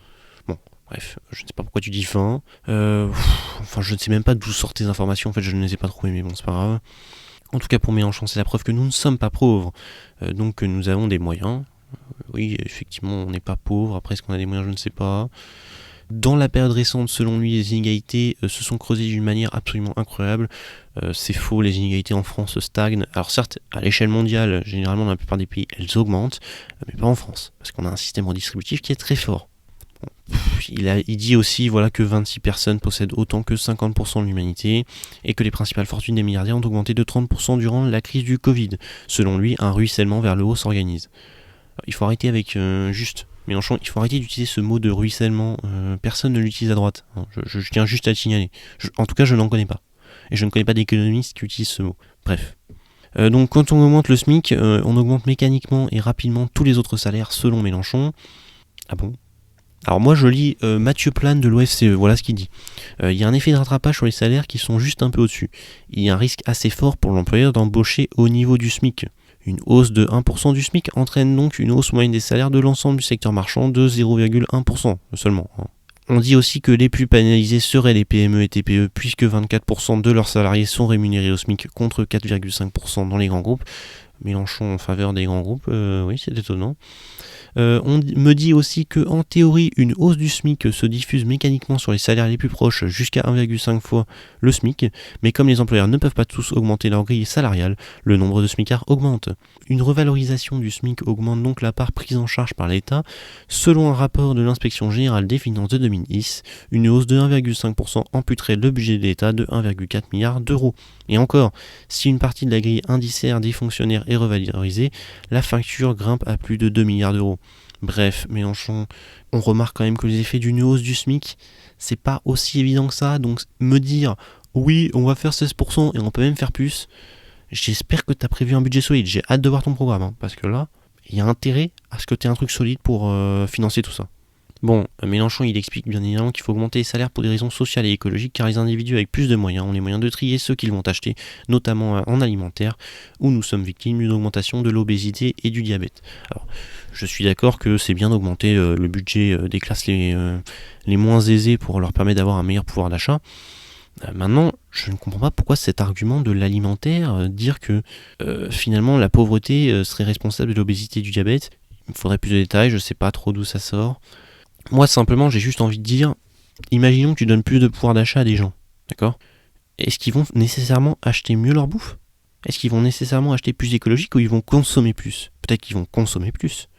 Speaker 3: Bon, bref, je ne sais pas pourquoi tu dis 20. Je ne sais même pas d'où sortent tes informations. En fait, je ne les ai pas trouvées, mais bon, c'est pas grave. En tout cas, pour Mélenchon, c'est la preuve que nous ne sommes pas pauvres. Donc que nous avons des moyens. Oui, effectivement, on n'est pas pauvre. Après, est-ce qu'on a des moyens ? Je ne sais pas. Dans la période récente, selon lui, les inégalités se sont creusées d'une manière absolument incroyable. C'est faux, les inégalités en France stagnent. Alors certes, à l'échelle mondiale, généralement dans la plupart des pays, elles augmentent, mais pas en France, parce qu'on a un système redistributif qui est très fort. Il dit aussi que 26 personnes possèdent autant que 50% de l'humanité et que les principales fortunes des milliardaires ont augmenté de 30% durant la crise du Covid. Selon lui, un ruissellement vers le haut s'organise. Alors, il faut arrêter avec Mélenchon, il faut arrêter d'utiliser ce mot de ruissellement. Personne ne l'utilise à droite. Je tiens juste à le signaler. En tout cas, je n'en connais pas. Et je ne connais pas d'économistes qui utilisent ce mot. Bref. Donc quand on augmente le SMIC, on augmente mécaniquement et rapidement tous les autres salaires selon Mélenchon. Ah bon ? Alors moi je lis Mathieu Plane de l'OFCE, voilà ce qu'il dit. Il y a un effet de rattrapage sur les salaires qui sont juste un peu au-dessus. Il y a un risque assez fort pour l'employeur d'embaucher au niveau du SMIC. Une hausse de 1% du SMIC entraîne donc une hausse moyenne des salaires de l'ensemble du secteur marchand de 0,1% seulement. On dit aussi que les plus pénalisés seraient les PME et TPE puisque 24% de leurs salariés sont rémunérés au SMIC contre 4,5% dans les grands groupes. Mélenchon en faveur des grands groupes, oui c'est étonnant. On me dit aussi que en théorie, une hausse du SMIC se diffuse mécaniquement sur les salaires les plus proches jusqu'à 1,5 fois le SMIC, mais comme les employeurs ne peuvent pas tous augmenter leur grille salariale, le nombre de SMICards augmente. Une revalorisation du SMIC augmente donc la part prise en charge par l'État. Selon un rapport de l'Inspection Générale des Finances de 2010, une hausse de 1,5% amputerait le budget de l'État de 1,4 milliard d'euros. Et encore, si une partie de la grille indiciaire des fonctionnaires est revalorisée, la facture grimpe à plus de 2 milliards d'euros. Bref, Mélenchon, on remarque quand même que les effets d'une hausse du SMIC, c'est pas aussi évident que ça, donc me dire oui, on va faire 16% et on peut même faire plus, j'espère que tu as prévu un budget solide, j'ai hâte de voir ton programme, parce que là, il y a intérêt à ce que tu aies un truc solide pour financer tout ça. Bon, Mélenchon il explique bien évidemment qu'il faut augmenter les salaires pour des raisons sociales et écologiques car les individus avec plus de moyens ont les moyens de trier ceux qu'ils vont acheter, notamment en alimentaire, où nous sommes victimes d'une augmentation de l'obésité et du diabète. Alors, je suis d'accord que c'est bien d'augmenter le budget des classes les moins aisées pour leur permettre d'avoir un meilleur pouvoir d'achat. Maintenant, je ne comprends pas pourquoi cet argument de l'alimentaire, dire que finalement la pauvreté serait responsable de l'obésité et du diabète. Il me faudrait plus de détails, je ne sais pas trop d'où ça sort. Moi, simplement, j'ai juste envie de dire, imaginons que tu donnes plus de pouvoir d'achat à des gens, d'accord ? Est-ce qu'ils vont nécessairement acheter mieux leur bouffe ? Est-ce qu'ils vont nécessairement acheter plus écologique ou ils vont consommer plus ? Peut-être qu'ils vont consommer plus.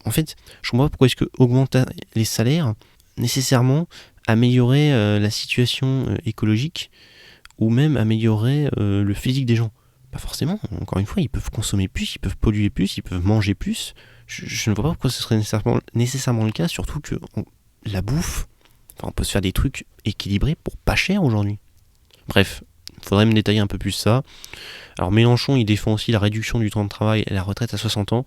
Speaker 3: En fait, je comprends pas pourquoi est-ce que augmenter les salaires, nécessairement, améliorer la situation écologique ou même améliorer le physique des gens. Pas forcément, encore une fois, ils peuvent consommer plus, ils peuvent polluer plus, ils peuvent manger plus. Je ne vois pas pourquoi ce serait nécessairement le cas, surtout que la bouffe, on peut se faire des trucs équilibrés pour pas cher aujourd'hui. Bref, il faudrait me détailler un peu plus ça. Alors Mélenchon, il défend aussi la réduction du temps de travail et la retraite à 60 ans.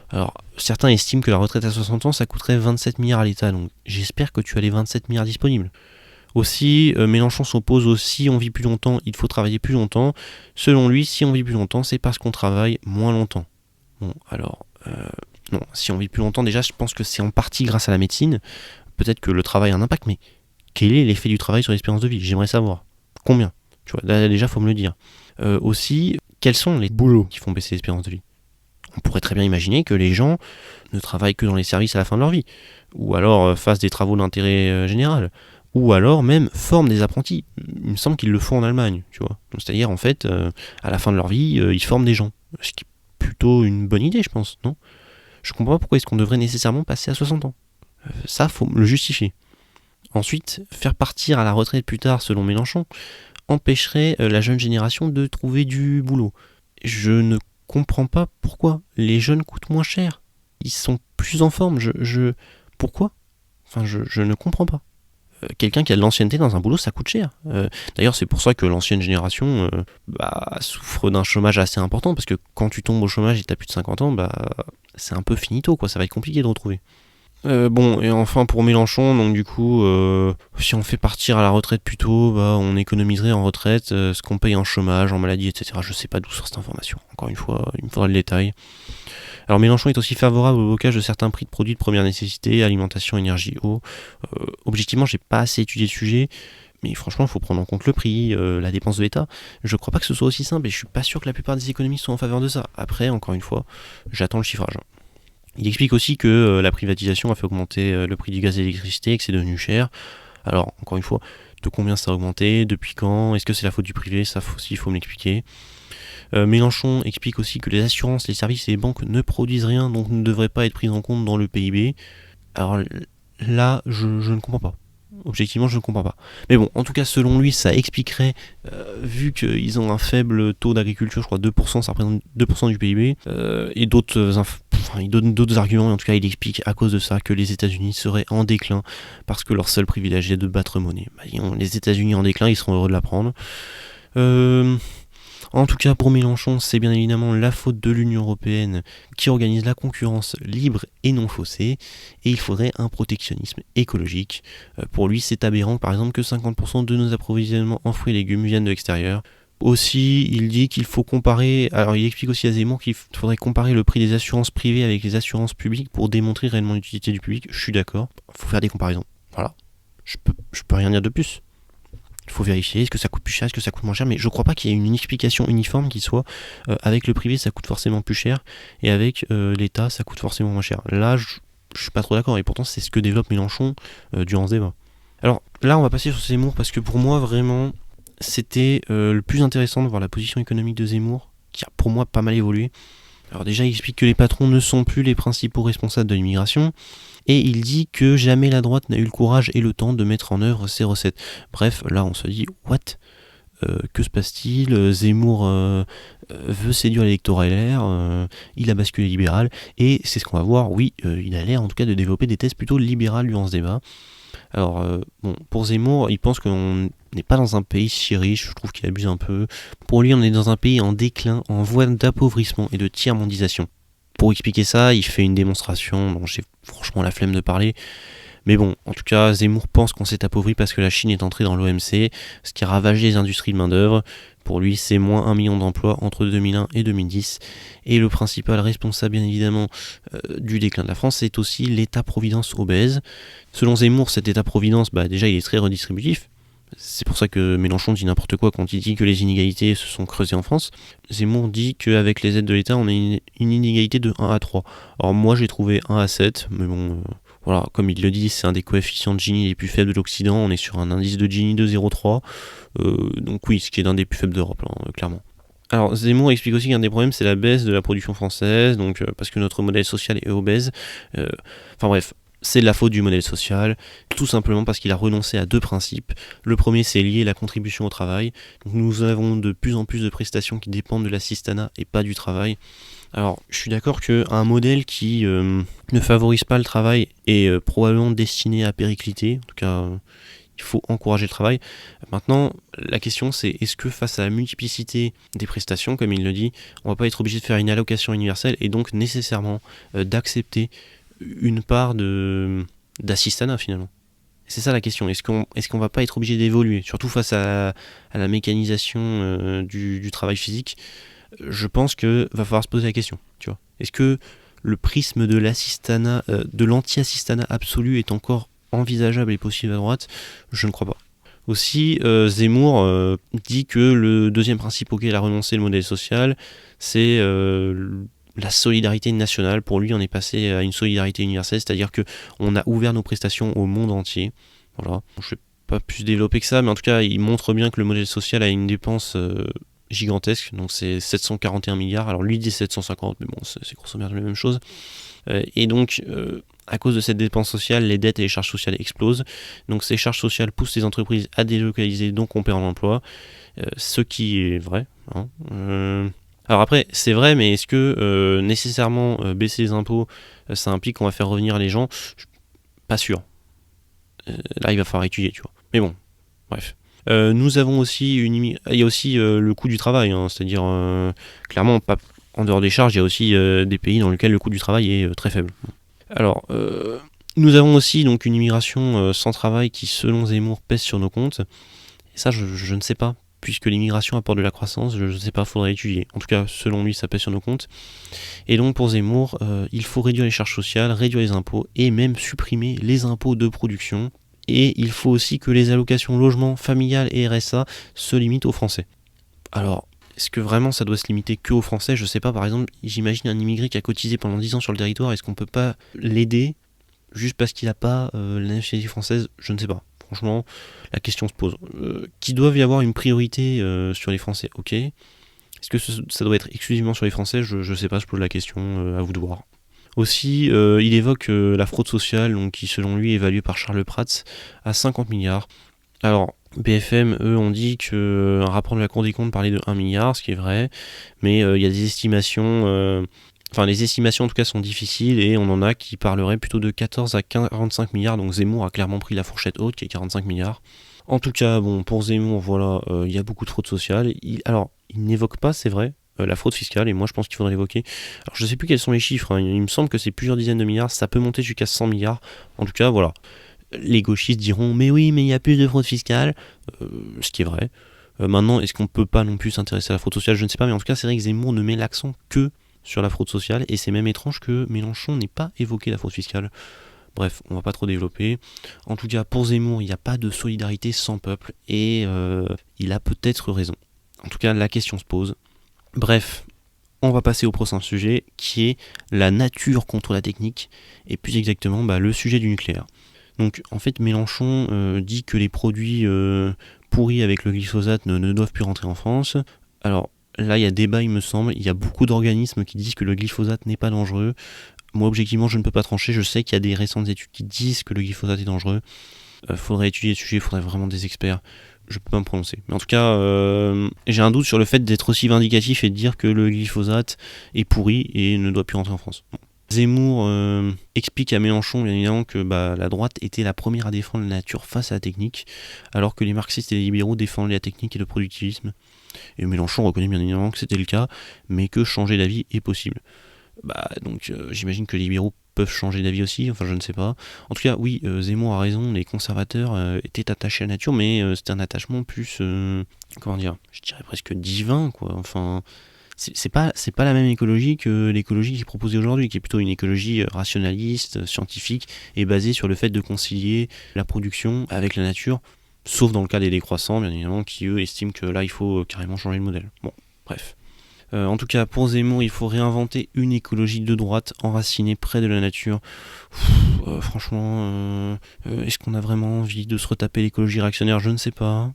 Speaker 3: Alors, certains estiment que la retraite à 60 ans, ça coûterait 27 milliards à l'État, donc j'espère que tu as les 27 milliards disponibles. Aussi, Mélenchon s'oppose au si on vit plus longtemps, il faut travailler plus longtemps. Selon lui, si on vit plus longtemps, c'est parce qu'on travaille moins longtemps. Bon, alors, non, si on vit plus longtemps, déjà, je pense que c'est en partie grâce à la médecine. Peut-être que le travail a un impact, mais quel est l'effet du travail sur l'espérance de vie ? J'aimerais savoir. Combien ? Tu vois, là, déjà, faut me le dire. Aussi, quels sont les boulots qui font baisser l'espérance de vie ? On pourrait très bien imaginer que les gens ne travaillent que dans les services à la fin de leur vie, ou alors fassent des travaux d'intérêt général, ou alors même forment des apprentis. Il me semble qu'ils le font en Allemagne, tu vois. Donc, c'est-à-dire, en fait, à la fin de leur vie, ils forment des gens. Ce qui est plutôt une bonne idée, je pense, non ? Je comprends pas pourquoi est-ce qu'on devrait nécessairement passer à 60 ans. Ça, faut le justifier. Ensuite, faire partir à la retraite plus tard, selon Mélenchon, empêcherait la jeune génération de trouver du boulot. Je ne comprends pas pourquoi. Les jeunes coûtent moins cher. Ils sont plus en forme. Pourquoi ? Enfin, je ne comprends pas. Quelqu'un qui a de l'ancienneté dans un boulot, ça coûte cher. D'ailleurs, c'est pour ça que l'ancienne génération souffre d'un chômage assez important, parce que quand tu tombes au chômage et tu as plus de 50 ans, c'est un peu finito, quoi. Ça va être compliqué de retrouver. Bon, et enfin pour Mélenchon, donc du coup, si on fait partir à la retraite plus tôt, on économiserait en retraite ce qu'on paye en chômage, en maladie, etc. Je sais pas d'où sort cette information. Encore une fois, il me faudra le détail. Alors Mélenchon est aussi favorable au blocage de certains prix de produits de première nécessité, alimentation, énergie, eau. Objectivement, j'ai pas assez étudié le sujet, mais franchement, il faut prendre en compte le prix, la dépense de l'État. Je crois pas que ce soit aussi simple et je suis pas sûr que la plupart des économistes soient en faveur de ça. Après, encore une fois, j'attends le chiffrage. Il explique aussi que la privatisation a fait augmenter le prix du gaz et de l'électricité et que c'est devenu cher. Alors, encore une fois, de combien ça a augmenté, depuis quand, est-ce que c'est la faute du privé, ça aussi il faut me l'expliquer. Mélenchon explique aussi que les assurances, les services et les banques ne produisent rien, donc ne devraient pas être pris en compte dans le PIB. Alors là, je ne comprends pas. Objectivement, je ne comprends pas. Mais bon, en tout cas, selon lui, ça expliquerait, vu qu'ils ont un faible taux d'agriculture, je crois 2%, ça représente 2% du PIB, et il donne d'autres arguments, et en tout cas, il explique à cause de ça que les États-Unis seraient en déclin, parce que leur seul privilège est de battre monnaie. Les États-Unis en déclin, ils seront heureux de l'apprendre. En tout cas, pour Mélenchon, c'est bien évidemment la faute de l'Union européenne qui organise la concurrence libre et non faussée, et il faudrait un protectionnisme écologique. Pour lui, c'est aberrant, par exemple, que 50% de nos approvisionnements en fruits et légumes viennent de l'extérieur. Aussi, il dit qu'il faut comparer, alors il explique aussi à Zemmour qu'il faudrait comparer le prix des assurances privées avec les assurances publiques pour démontrer réellement l'utilité du public. Je suis d'accord, il faut faire des comparaisons. Voilà, je peux rien dire de plus. Il faut vérifier, est-ce que ça coûte plus cher, est-ce que ça coûte moins cher, mais je crois pas qu'il y ait une explication uniforme qui soit avec le privé ça coûte forcément plus cher et avec l'État ça coûte forcément moins cher. Là je suis pas trop d'accord et pourtant c'est ce que développe Mélenchon durant ce débat. Alors là on va passer sur Zemmour parce que pour moi vraiment c'était le plus intéressant de voir la position économique de Zemmour qui a pour moi pas mal évolué. Alors déjà il explique que les patrons ne sont plus les principaux responsables de l'immigration. Et il dit que jamais la droite n'a eu le courage et le temps de mettre en œuvre ses recettes. Bref, là on se dit, what ? Que se passe-t-il ? Zemmour veut séduire l'électorat LR, il a basculé libéral, et c'est ce qu'on va voir, oui, il a l'air en tout cas de développer des thèses plutôt libérales durant ce débat. Alors, pour Zemmour, il pense qu'on n'est pas dans un pays si riche, je trouve qu'il abuse un peu. Pour lui, on est dans un pays en déclin, en voie d'appauvrissement et de tiers-mondisation. Pour expliquer ça, il fait une démonstration dont j'ai franchement la flemme de parler. Mais bon, en tout cas, Zemmour pense qu'on s'est appauvri parce que la Chine est entrée dans l'OMC, ce qui a ravagé les industries de main-d'œuvre. Pour lui, c'est moins 1 million d'emplois entre 2001 et 2010. Et le principal responsable, bien évidemment, du déclin de la France, c'est aussi l'État-providence obèse. Selon Zemmour, cet État-providence, déjà, il est très redistributif. C'est pour ça que Mélenchon dit n'importe quoi quand il dit que les inégalités se sont creusées en France. Zemmour dit qu'avec les aides de l'État, on a une inégalité de 1 à 3. Alors moi, j'ai trouvé 1 à 7, mais bon, voilà, comme il le dit, c'est un des coefficients de Gini les plus faibles de l'Occident. On est sur un indice de Gini de 0,3. Donc oui, ce qui est l'un des plus faibles d'Europe, clairement. Alors Zemmour explique aussi qu'un des problèmes, c'est la baisse de la production française, donc parce que notre modèle social est obèse. Enfin bref. C'est de la faute du modèle social, tout simplement parce qu'il a renoncé à 2 principes. Le premier, c'est lier la contribution au travail. Donc, nous avons de plus en plus de prestations qui dépendent de l'assistanat et pas du travail. Alors, je suis d'accord qu'un modèle qui ne favorise pas le travail est probablement destiné à péricliter. En tout cas, il faut encourager le travail. Maintenant, la question, c'est est-ce que face à la multiplicité des prestations, comme il le dit, on ne va pas être obligé de faire une allocation universelle et donc nécessairement d'accepter une part d'assistanat finalement. C'est ça la question, est-ce qu'on va pas être obligé d'évoluer, surtout face à la mécanisation du travail physique. Je pense que va falloir se poser la question, tu vois. Est-ce que le prisme de l'assistanat, de l'anti-assistanat absolu est encore envisageable et possible à droite ? Je ne crois pas. Aussi, Zemmour dit que le deuxième principe auquel il a renoncé le modèle social, c'est la solidarité nationale. Pour lui, on est passé à une solidarité universelle, c'est-à-dire qu'on a ouvert nos prestations au monde entier. Voilà. Je ne vais pas plus développer que ça, mais en tout cas, il montre bien que le modèle social a une dépense gigantesque, donc c'est 741 milliards. Alors lui dit 750, mais bon, c'est grosso modo la même chose. Et donc, à cause de cette dépense sociale, les dettes et les charges sociales explosent. Donc ces charges sociales poussent les entreprises à délocaliser, donc on perd l'emploi. Ce qui est vrai. Alors après, c'est vrai, mais est-ce que nécessairement baisser les impôts, ça implique qu'on va faire revenir les gens ? Pas sûr. Là, il va falloir étudier, tu vois. Mais bon, bref. Nous avons aussi il y a aussi le coût du travail, c'est-à-dire clairement, pas en dehors des charges, il y a aussi des pays dans lesquels le coût du travail est très faible. Alors, nous avons aussi donc une immigration sans travail qui, selon Zemmour, pèse sur nos comptes. Et ça, je ne sais pas. Puisque l'immigration apporte de la croissance, je ne sais pas, il faudrait étudier. En tout cas, selon lui, ça pèse sur nos comptes. Et donc, pour Zemmour, il faut réduire les charges sociales, réduire les impôts, et même supprimer les impôts de production. Et il faut aussi que les allocations logement, familial et RSA se limitent aux Français. Alors, Est-ce que vraiment ça doit se limiter que aux Français ? Je sais pas, par exemple, j'imagine un immigré qui a cotisé pendant 10 ans sur le territoire, est-ce qu'on peut pas l'aider juste parce qu'il n'a pas la nationalité française ? Je ne sais pas. Franchement, la question se pose. Qu'il doive y avoir une priorité sur les Français, ok. Est-ce que ça doit être exclusivement sur les Français ? Je sais pas, je pose la question, à vous de voir. Aussi, il évoque la fraude sociale, donc, qui selon lui est évaluée par Charles Prats à 50 milliards. Alors, BFM, eux, ont dit qu'un rapport de la Cour des comptes parlait de 1 milliard, ce qui est vrai, mais il y a des estimations... les estimations en tout cas sont difficiles et on en a qui parleraient plutôt de 14 à 45 milliards, donc Zemmour a clairement pris la fourchette haute qui est 45 milliards. En tout cas, bon, pour Zemmour, voilà, il y a beaucoup de fraude sociale. Il n'évoque pas, c'est vrai, la fraude fiscale, et moi je pense qu'il faudrait l'évoquer. Alors je sais plus quels sont les chiffres, hein. Il me semble que c'est plusieurs dizaines de milliards, ça peut monter jusqu'à 100 milliards. En tout cas, voilà. Les gauchistes diront, mais oui, mais il y a plus de fraude fiscale, ce qui est vrai. Maintenant, est-ce qu'on peut pas non plus s'intéresser à la fraude sociale ? Je ne sais pas, mais en tout cas, c'est vrai que Zemmour ne met l'accent que sur la fraude sociale, et c'est même étrange que Mélenchon n'ait pas évoqué la fraude fiscale. Bref, on va pas trop développer. En tout cas, pour Zemmour, il n'y a pas de solidarité sans peuple, et il a peut-être raison. En tout cas, la question se pose. Bref, on va passer au prochain sujet, qui est la nature contre la technique, et plus exactement, le sujet du nucléaire. Donc, en fait, Mélenchon dit que les produits pourris avec le glyphosate ne doivent plus rentrer en France. Alors, là, il y a débat, il me semble. Il y a beaucoup d'organismes qui disent que le glyphosate n'est pas dangereux. Moi, objectivement, je ne peux pas trancher. Je sais qu'il y a des récentes études qui disent que le glyphosate est dangereux. Faudrait étudier le sujet, il faudrait vraiment des experts. Je peux pas me prononcer. Mais en tout cas, j'ai un doute sur le fait d'être aussi vindicatif et de dire que le glyphosate est pourri et ne doit plus rentrer en France. Bon. Zemmour explique à Mélenchon, bien évidemment, que la droite était la première à défendre la nature face à la technique, alors que les marxistes et les libéraux défendent la technique et le productivisme. Et Mélenchon reconnaît bien évidemment que c'était le cas, mais que changer d'avis est possible. Donc j'imagine que les libéraux peuvent changer d'avis aussi, enfin je ne sais pas. En tout cas, oui, Zemmour a raison, les conservateurs étaient attachés à la nature, mais c'était un attachement plus, je dirais presque divin, quoi. Enfin, c'est pas la même écologie que l'écologie qui est proposée aujourd'hui, qui est plutôt une écologie rationaliste, scientifique, et basée sur le fait de concilier la production avec la nature, sauf dans le cas des décroissants, bien évidemment, qui eux estiment que là il faut carrément changer le modèle. Bon, bref. En tout cas, pour Zemmour, il faut réinventer une écologie de droite enracinée près de la nature. Franchement, est-ce qu'on a vraiment envie de se retaper l'écologie réactionnaire ? Je ne sais pas.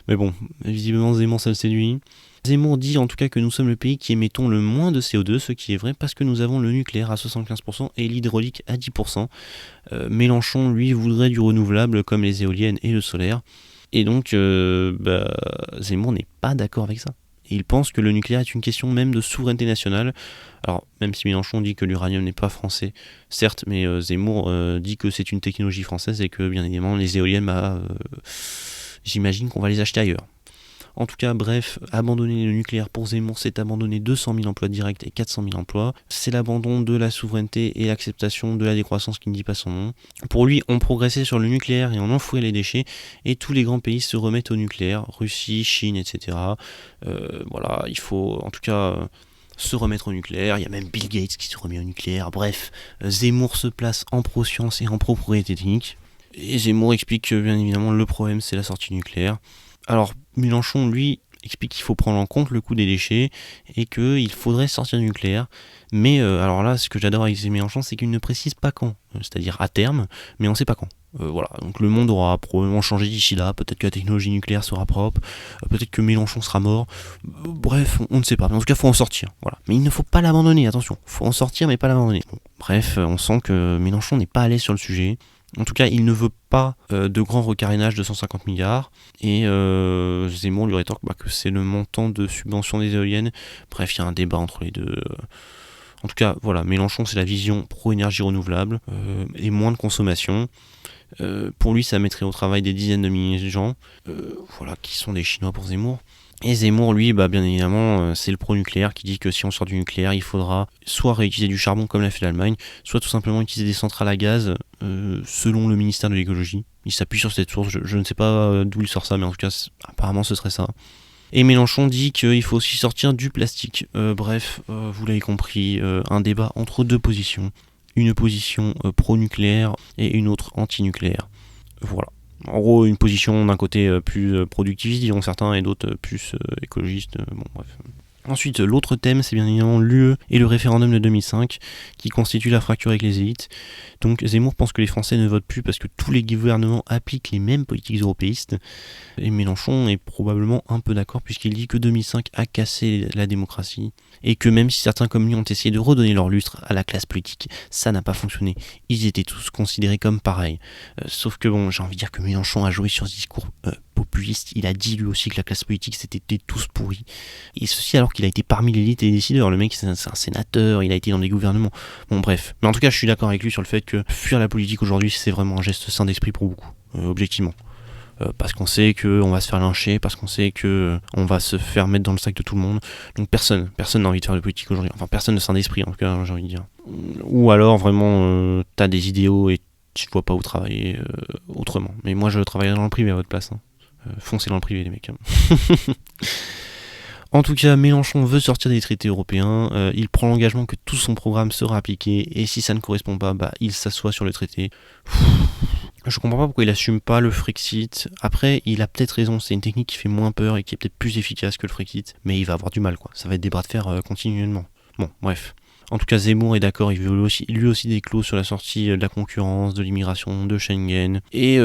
Speaker 3: Mais bon, visiblement Zemmour ça le séduit. Zemmour dit en tout cas que nous sommes le pays qui émettons le moins de CO2, ce qui est vrai parce que nous avons le nucléaire à 75% et l'hydraulique à 10%. Mélenchon, lui, voudrait du renouvelable comme les éoliennes et le solaire. Et donc, Zemmour n'est pas d'accord avec ça. Et il pense que le nucléaire est une question même de souveraineté nationale. Alors, même si Mélenchon dit que l'uranium n'est pas français, certes, mais Zemmour dit que c'est une technologie française et que, bien évidemment, les éoliennes, j'imagine qu'on va les acheter ailleurs. En tout cas, bref, abandonner le nucléaire pour Zemmour, c'est abandonner 200 000 emplois directs et 400 000 emplois. C'est l'abandon de la souveraineté et l'acceptation de la décroissance qui ne dit pas son nom. Pour lui, on progressait sur le nucléaire et on enfouait les déchets, et tous les grands pays se remettent au nucléaire, Russie, Chine, etc. Voilà, il faut en tout cas se remettre au nucléaire. Il y a même Bill Gates qui se remet au nucléaire. Bref, Zemmour se place en pro-science et en pro-propriété technique. Et Zemmour explique que, bien évidemment, le problème, c'est la sortie nucléaire. Alors, Mélenchon, lui, explique qu'il faut prendre en compte le coût des déchets et qu'il faudrait sortir du nucléaire. Mais alors là, ce que j'adore avec Mélenchon, c'est qu'il ne précise pas quand. C'est-à-dire à terme, mais on ne sait pas quand. Voilà, donc le monde aura probablement changé d'ici là. Peut-être que la technologie nucléaire sera propre. Peut-être que Mélenchon sera mort. Bref, on ne sait pas. Mais en tout cas, il faut en sortir. Voilà. Mais il ne faut pas l'abandonner, attention. Il faut en sortir, mais pas l'abandonner. Bon, bref, on sent que Mélenchon n'est pas à l'aise sur le sujet. En tout cas, il ne veut pas de grand recarénage de 150 milliards. Et Zemmour lui rétorque que c'est le montant de subvention des éoliennes. Bref, il y a un débat entre les deux. En tout cas, voilà, Mélenchon, c'est la vision pro-énergie renouvelable et moins de consommation. Pour lui, ça mettrait au travail des dizaines de milliers de gens. Voilà, qui sont des Chinois pour Zemmour. Et Zemmour, lui, bien évidemment, c'est le pro-nucléaire qui dit que si on sort du nucléaire, il faudra soit réutiliser du charbon comme l'a fait l'Allemagne, soit tout simplement utiliser des centrales à gaz selon le ministère de l'écologie. Il s'appuie sur cette source, je ne sais pas d'où il sort ça, mais en tout cas, apparemment ce serait ça. Et Mélenchon dit qu'il faut aussi sortir du plastique. Bref, vous l'avez compris, un débat entre deux positions. Une position pro-nucléaire et une autre anti-nucléaire. Voilà. En gros, une position d'un côté plus productiviste, diront certains, et d'autres plus écologistes. Bon, bref. Ensuite, l'autre thème, c'est bien évidemment l'UE et le référendum de 2005, qui constitue la fracture avec les élites. Donc Zemmour pense que les Français ne votent plus parce que tous les gouvernements appliquent les mêmes politiques européistes. Et Mélenchon est probablement un peu d'accord, puisqu'il dit que 2005 a cassé la démocratie, et que même si certains comme lui ont essayé de redonner leur lustre à la classe politique, ça n'a pas fonctionné. Ils étaient tous considérés comme pareils. Sauf que bon, j'ai envie de dire que Mélenchon a joué sur ce discours populiste. Il a dit lui aussi que la classe politique c'était tous pourris. Et ceci alors qu'il a été parmi l'élite et les décideurs. Le mec c'est un sénateur, il a été dans des gouvernements. Bon bref. Mais en tout cas je suis d'accord avec lui sur le fait que fuir la politique aujourd'hui c'est vraiment un geste sain d'esprit pour beaucoup, objectivement. Parce qu'on sait qu'on va se faire lyncher, parce qu'on sait qu'on va se faire mettre dans le sac de tout le monde. Donc personne n'a envie de faire de politique aujourd'hui. Enfin personne ne sain d'esprit en tout cas, j'ai envie de dire. Ou alors vraiment t'as des idéaux et tu ne vois pas où travailler autrement. Mais moi je travaillerai dans le privé à votre place. Foncez dans le privé les mecs. En tout cas, Mélenchon veut sortir des traités européens, il prend l'engagement que tout son programme sera appliqué, et si ça ne correspond pas, il s'assoit sur le traité. Je comprends pas pourquoi il assume pas le Frexit. Après, il a peut-être raison, c'est une technique qui fait moins peur et qui est peut-être plus efficace que le Frexit, mais il va avoir du mal, quoi. Ça va être des bras de fer continuellement. Bon, bref. En tout cas, Zemmour est d'accord, il veut lui aussi des clauses sur la sortie de la concurrence, de l'immigration, de Schengen. Et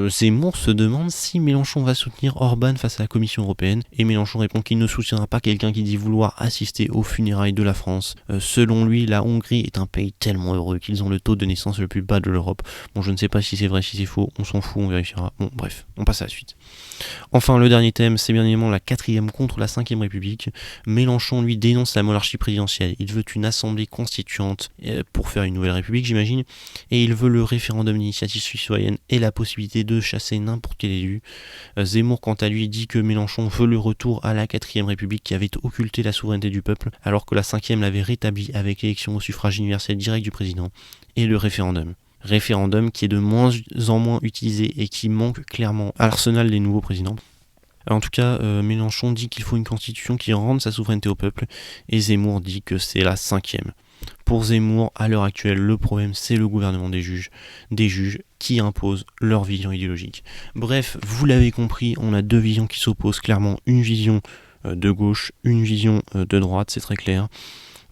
Speaker 3: Zemmour se demande si Mélenchon va soutenir Orban face à la Commission européenne. Et Mélenchon répond qu'il ne soutiendra pas quelqu'un qui dit vouloir assister aux funérailles de la France. Selon lui, la Hongrie est un pays tellement heureux qu'ils ont le taux de naissance le plus bas de l'Europe. Bon, je ne sais pas si c'est vrai, si c'est faux, on s'en fout, on vérifiera. Bon, bref, on passe à la suite. Enfin, le dernier thème, c'est bien évidemment la 4e contre la 5e République. Mélenchon, lui, dénonce la monarchie présidentielle. Il veut une assemblée constituante pour faire une nouvelle république, j'imagine. Et il veut le référendum d'initiative citoyenne et la possibilité de chasser n'importe quel élu. Zemmour, quant à lui, dit que Mélenchon veut le retour à la 4e République qui avait occulté la souveraineté du peuple, alors que la 5e l'avait rétablie avec l'élection au suffrage universel direct du président et le référendum. Référendum qui est de moins en moins utilisé et qui manque clairement à l'arsenal des nouveaux présidents. En tout cas, Mélenchon dit qu'il faut une constitution qui rende sa souveraineté au peuple, et Zemmour dit que c'est la 5e. Pour Zemmour, à l'heure actuelle, le problème c'est le gouvernement des juges qui imposent leur vision idéologique. Bref, vous l'avez compris, on a deux visions qui s'opposent clairement, une vision de gauche, une vision de droite, c'est très clair.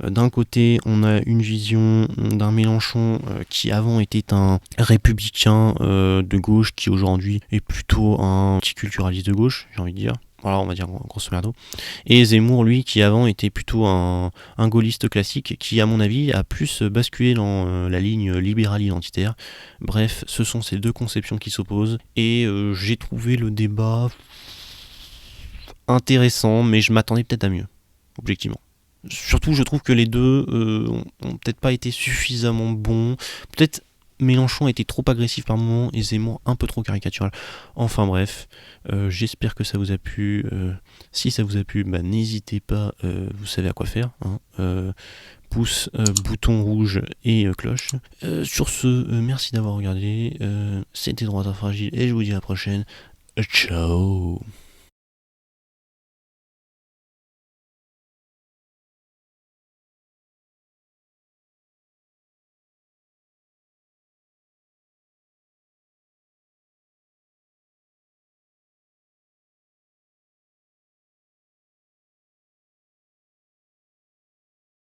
Speaker 3: D'un côté, on a une vision d'un Mélenchon qui avant était un républicain de gauche, qui aujourd'hui est plutôt un petit culturaliste de gauche, j'ai envie de dire. Voilà, on va dire grosso merdo. Et Zemmour, lui, qui avant était plutôt un gaulliste classique, qui à mon avis a plus basculé dans la ligne libérale identitaire. Bref, ce sont ces deux conceptions qui s'opposent. Et j'ai trouvé le débat intéressant, mais je m'attendais peut-être à mieux, objectivement. Surtout, je trouve que les deux ont peut-être pas été suffisamment bons. Peut-être Mélenchon était trop agressif par moment et Zemmour un peu trop caricatural. Enfin bref, j'espère que ça vous a plu. Si ça vous a plu, n'hésitez pas, vous savez à quoi faire. Pouce, bouton rouge et cloche. Sur ce, merci d'avoir regardé. C'était Droite Fragile et je vous dis à la prochaine. Ciao.